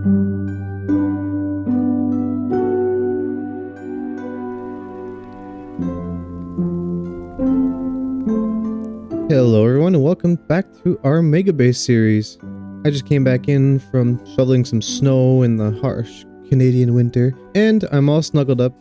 Hello everyone and welcome back to our MEGABASE series. I just came back in from shoveling some snow in the harsh Canadian winter, and I'm all snuggled up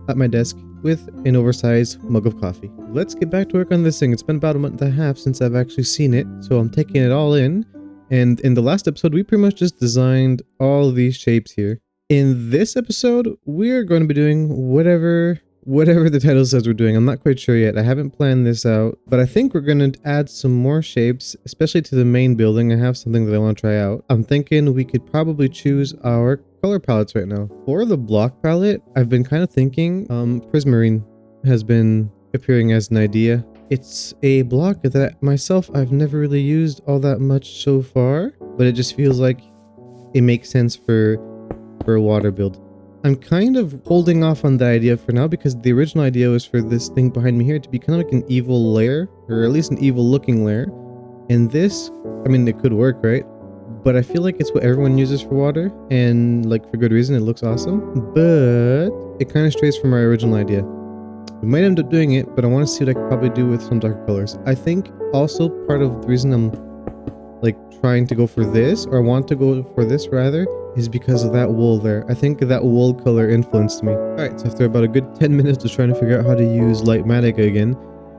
at my desk with an oversized mug of coffee. Let's get back to work on this thing. It's been about a month and a half since I've actually seen it, so I'm taking it all in. And in the last episode, we pretty much just designed all these shapes here. In this episode, we're going to be doing whatever the title says we're doing. I'm not quite sure yet. I haven't planned this out, but I think we're going to add some more shapes, especially to the main building. I have something that I want to try out. I'm thinking we could probably choose our color palettes right now. For the block palette, I've been kind of thinking prismarine has been appearing as an idea. It's a block that myself I've never really used all that much so far, but it just feels like it makes sense for a water build. I'm kind of holding off on the idea for now because the original idea was for this thing behind me here to be kind of like an evil layer, or at least an evil looking layer. And this, I mean, it could work, right? But I feel like it's what everyone uses for water, and like for good reason. It looks awesome, but it kind of strays from our original idea. We might end up doing it, but I want to see what I could probably do with some darker colors. I think also part of the reason I'm like trying to go for this, or want to go for this rather, is because of that wool there. I think that wool color influenced me. Alright, so after about a good 10 minutes of trying to figure out how to use Lightmatica again,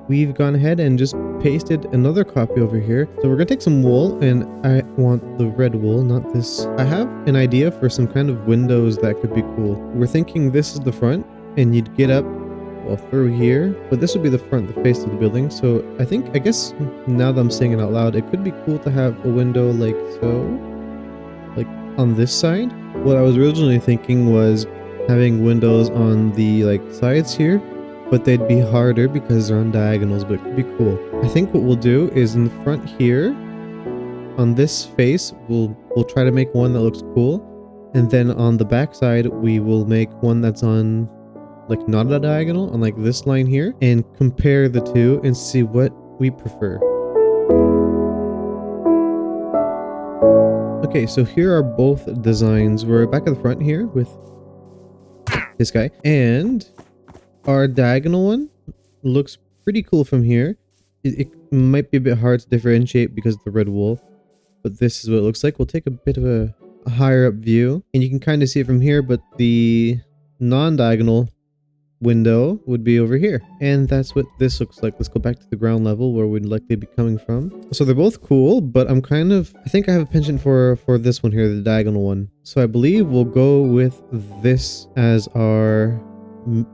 we've gone ahead and just pasted another copy over here. So we're gonna take some wool, and I want the red wool, not this. I have an idea for some kind of windows that could be cool. We're thinking this is the front, and you'd get up, well, through here, but this would be the front, the face of the building. So I guess now that I'm saying it out loud, it could be cool to have a window like so, like on this side. What I was originally thinking was having windows on the like sides here, but they'd be harder because they're on diagonals, but it could be cool. I think what we'll do is in the front here, on this face, we'll try to make one that looks cool, and then on the back side we will make one that's on like not a diagonal, on like this line here, and compare the two and see what we prefer. Okay, so here are both designs. We're back at the front here with this guy, and our diagonal one looks pretty cool from here. It might be a bit hard to differentiate because of the red wool, but this is what it looks like. We'll take a bit of a higher up view, and you can kind of see it from here, but the non-diagonal window would be over here, and that's what this looks like. Let's go back to the ground level where we'd likely be coming from. So they're both cool, but I think I have a penchant for this one here, the diagonal one. So I believe we'll go with this as our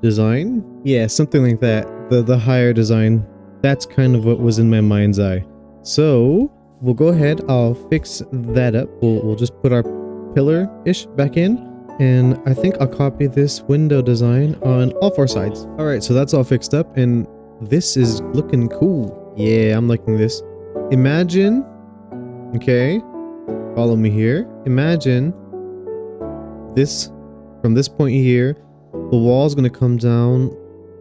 design. Yeah, something like that. The higher design. That's kind of what was in my mind's eye. So we'll go ahead. I'll fix that up. We'll just put our pillar-ish back in. And I think I'll copy this window design on all four sides. All right, so that's all fixed up, and this is looking cool. Yeah, I'm liking this. Imagine, okay, follow me here. Imagine this, from this point here, the wall's gonna come down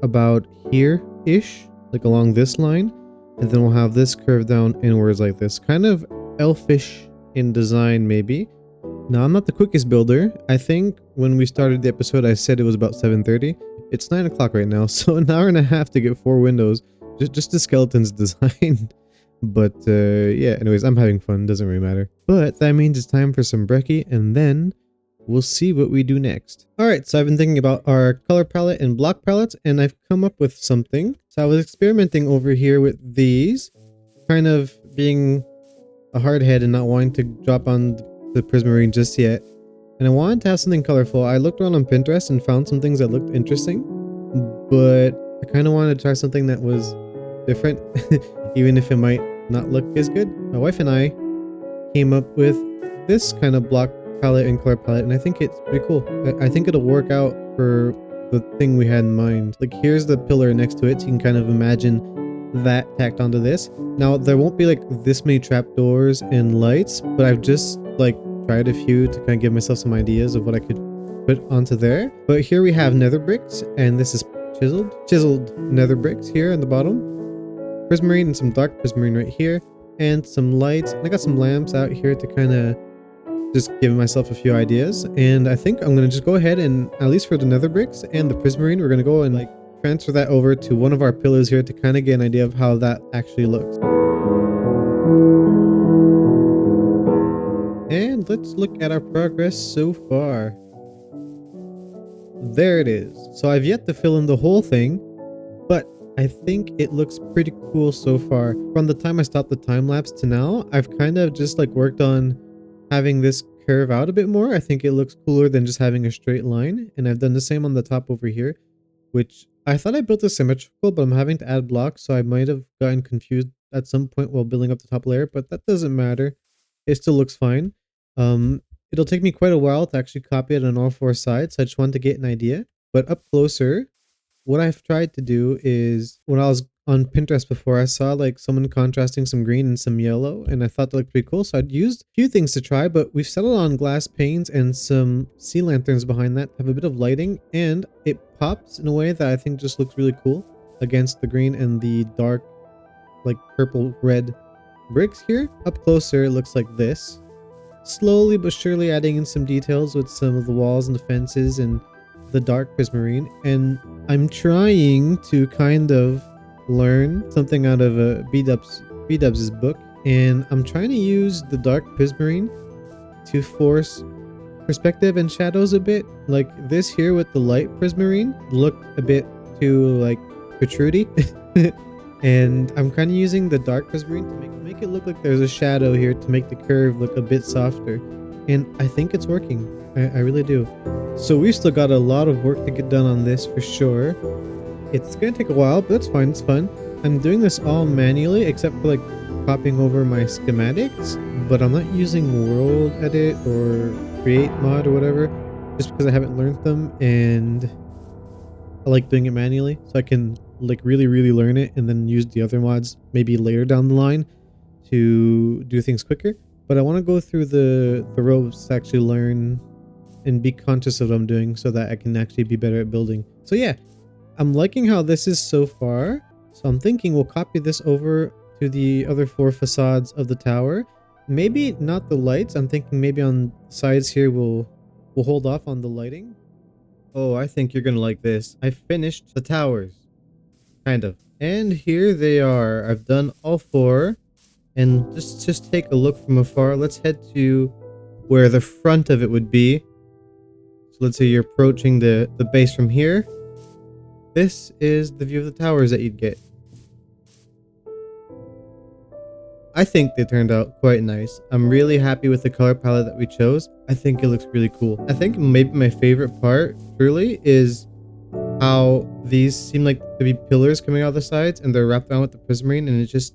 about here-ish, like along this line, and then we'll have this curve down inwards like this. Kind of elfish in design, maybe. Now, I'm not the quickest builder. I think when we started the episode, I said it was about 7:30. It's 9 o'clock right now, so an hour and a half to get 4 windows. Just the skeleton's design. But yeah, anyways, I'm having fun. Doesn't really matter. But that means it's time for some brekkie, and then we'll see what we do next. Alright, so I've been thinking about our color palette and block palettes, and I've come up with something. So I was experimenting over here with these, kind of being a hardhead and not wanting to drop on the prismarine just yet, and I wanted to have something colorful. I looked around on Pinterest and found some things that looked interesting, but I kind of wanted to try something that was different, even if it might not look as good. My wife and I came up with this kind of block palette and color palette, and I think it's pretty cool. I think it'll work out for the thing we had in mind. Like, here's the pillar next to it, so you can kind of imagine that tacked onto this. Now, there won't be like this many trapdoors and lights, but I've just like tried a few to kind of give myself some ideas of what I could put onto there. But here we have nether bricks, and this is chiseled nether bricks here on the bottom, prismarine and some dark prismarine right here, and some lights. And I got some lamps out here to kind of just giving myself a few ideas. And I think I'm going to just go ahead and, at least for the nether bricks and the prismarine, we're going to go and like transfer that over to one of our pillars here to kind of get an idea of how that actually looks. And let's look at our progress so far. There it is. So I've yet to fill in the whole thing, but I think it looks pretty cool so far. From the time I stopped the time lapse to now, I've kind of just like worked on having this curve out a bit more. I think it looks cooler than just having a straight line. And I've done the same on the top over here, which I thought I built a symmetrical, but I'm having to add blocks, so I might have gotten confused at some point while building up the top layer, but that doesn't matter. It still looks fine. It'll take me quite a while to actually copy it on all four sides, so I just wanted to get an idea. But up closer, what I've tried to do is, when I was on Pinterest before, I saw like someone contrasting some green and some yellow, and I thought that looked pretty cool, so I'd used a few things to try, but we've settled on glass panes and some sea lanterns behind that to have a bit of lighting, and it pops in a way that I think just looks really cool against the green and the dark like purple red bricks here. Up closer, it looks like this. Slowly but surely adding in some details with some of the walls and the fences and the dark prismarine, and I'm trying to kind of learn something out of B-Dubs' book, and I'm trying to use the dark prismarine to force perspective and shadows a bit. Like this here with the light prismarine looked a bit too like protrudy and I'm kind of using the dark prismarine to make it look like there's a shadow here to make the curve look a bit softer, and I think it's working. I really do. So we've still got a lot of work to get done on this for sure. It's gonna take a while, but that's fine, it's fun. I'm doing this all manually except for like copying over my schematics, but I'm not using world edit or create mod or whatever, just because I haven't learned them, and I like doing it manually so I can like really learn it and then use the other mods maybe later down the line to do things quicker. But I want to go through the ropes to actually learn and be conscious of what I'm doing so that I can actually be better at building. So yeah, I'm liking how this is so far. So I'm thinking we'll copy this over to the other four facades of the tower. Maybe not the lights. I'm thinking maybe on sides here we'll hold off on the lighting. Oh, I think you're gonna like this. I finished the towers. Kind of. And here they are. I've done all four. And just take a look from afar. Let's head to where the front of it would be. So let's say you're approaching the base from here. This is the view of the towers that you'd get. I think they turned out quite nice. I'm really happy with the color palette that we chose. I think it looks really cool. I think maybe my favorite part, truly, is how these seem like to be pillars coming out of the sides and they're wrapped around with the prismarine, and it just...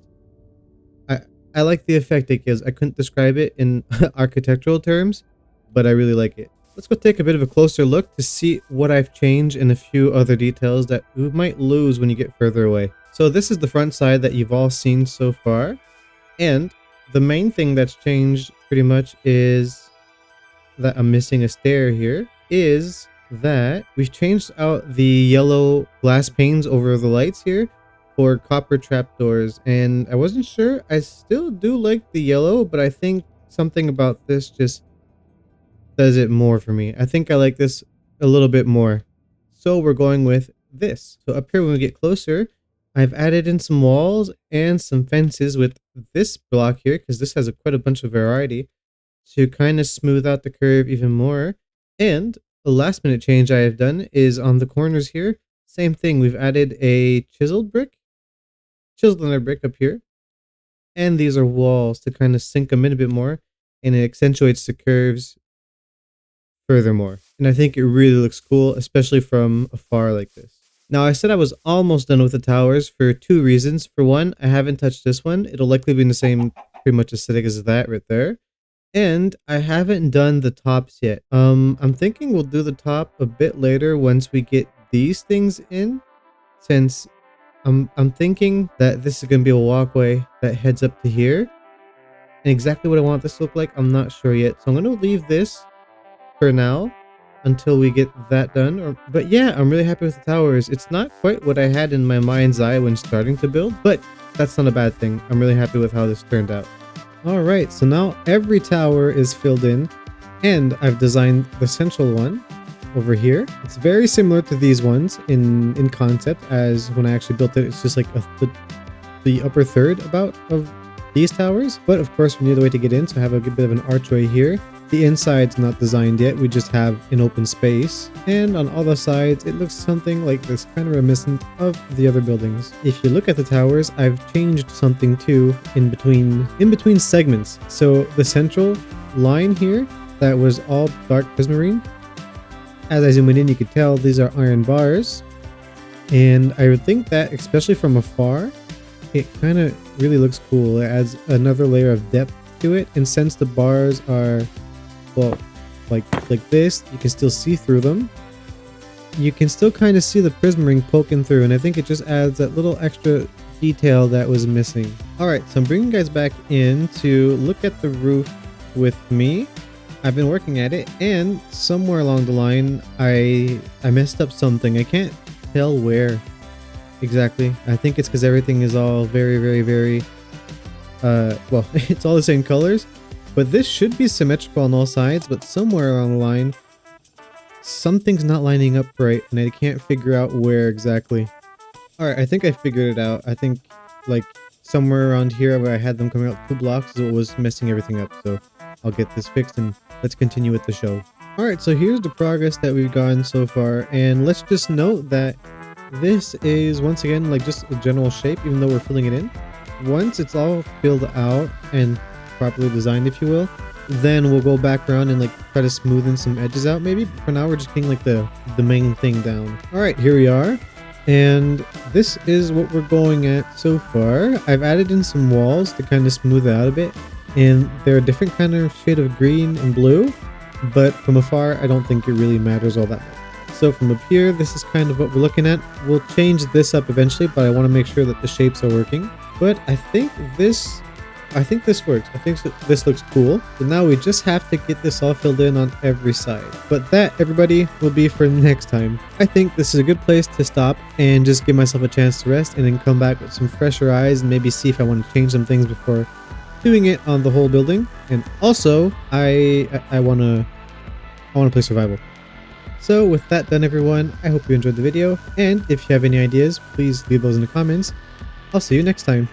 I like the effect it gives. I couldn't describe it in architectural terms, but I really like it. Let's go take a bit of a closer look to see what I've changed and a few other details that you might lose when you get further away. So this is the front side that you've all seen so far. And the main thing that's changed pretty much is that I'm missing a stair here, is that we've changed out the yellow glass panes over the lights here for copper trapdoors, and I wasn't sure. I still do like the yellow, but I think something about this just does it more for me. I think I like this a little bit more, so we're going with this. So up here when we get closer, I've added in some walls and some fences with this block here because this has quite a bunch of variety to kind of smooth out the curve even more. And the last minute change I have done is on the corners here. Same thing, we've added a chiseled another brick up here, and these are walls to kind of sink them in a bit more, and it accentuates the curves furthermore. And I think it really looks cool, especially from afar like this. Now, I said I was almost done with the towers for two reasons. For one, I haven't touched this one. It'll likely be in the same pretty much aesthetic as that right there. And I haven't done the tops yet. I'm thinking we'll do the top a bit later once we get these things in, since I'm thinking that this is going to be a walkway that heads up to here. And exactly what I want this to look like, I'm not sure yet. So I'm going to leave this for now until we get that done. But yeah, I'm really happy with the towers. It's not quite what I had in my mind's eye when starting to build, but that's not a bad thing. I'm really happy with how this turned out. Alright, so now every tower is filled in. And I've designed the central one over here. It's very similar to these ones in concept, as when I actually built it, it's just like the upper third about of these towers. But of course, we need a way to get in, so I have a good bit of an archway here. The inside's not designed yet, we just have an open space. And on all the sides, it looks something like this, kind of reminiscent of the other buildings. If you look at the towers, I've changed something too in between segments. So the central line here, that was all dark prismarine. As I zoom in, you can tell these are iron bars. And I would think that, especially from afar, it kind of really looks cool. It adds another layer of depth to it. And since the bars are, well, like this, you can still see through them. You can still kind of see the prismarine poking through, and I think it just adds that little extra detail that was missing. Alright, so I'm bringing you guys back in to look at the roof with me. I've been working at it, and somewhere along the line, I messed up something. I can't tell where exactly. I think it's because everything is all very, well, it's all the same colors. But this should be symmetrical on all sides, but somewhere along the line, something's not lining up right, and I can't figure out where exactly. Alright, I think I figured it out. I think, like, somewhere around here where I had them coming out 2 blocks is what was messing everything up, so I'll get this fixed and let's continue with the show. Alright, so here's the progress that we've gotten so far, and let's just note that this is, once again, like just a general shape, even though we're filling it in. Once it's all filled out and properly designed, if you will, then we'll go back around and like try to smoothen some edges out maybe. But for now, we're just getting like the main thing down. Alright, here we are. And this is what we're going at so far. I've added in some walls to kind of smooth it out a bit. And they're a different kind of shade of green and blue. But from afar, I don't think it really matters all that much. So from up here, this is kind of what we're looking at. We'll change this up eventually, but I want to make sure that the shapes are working. But I think this works. I think this looks cool. So now we just have to get this all filled in on every side. But that, everybody, will be for next time. I think this is a good place to stop and just give myself a chance to rest and then come back with some fresher eyes and maybe see if I want to change some things before doing it on the whole building. And also, I want to play survival. So with that done, everyone, I hope you enjoyed the video. And if you have any ideas, please leave those in the comments. I'll see you next time.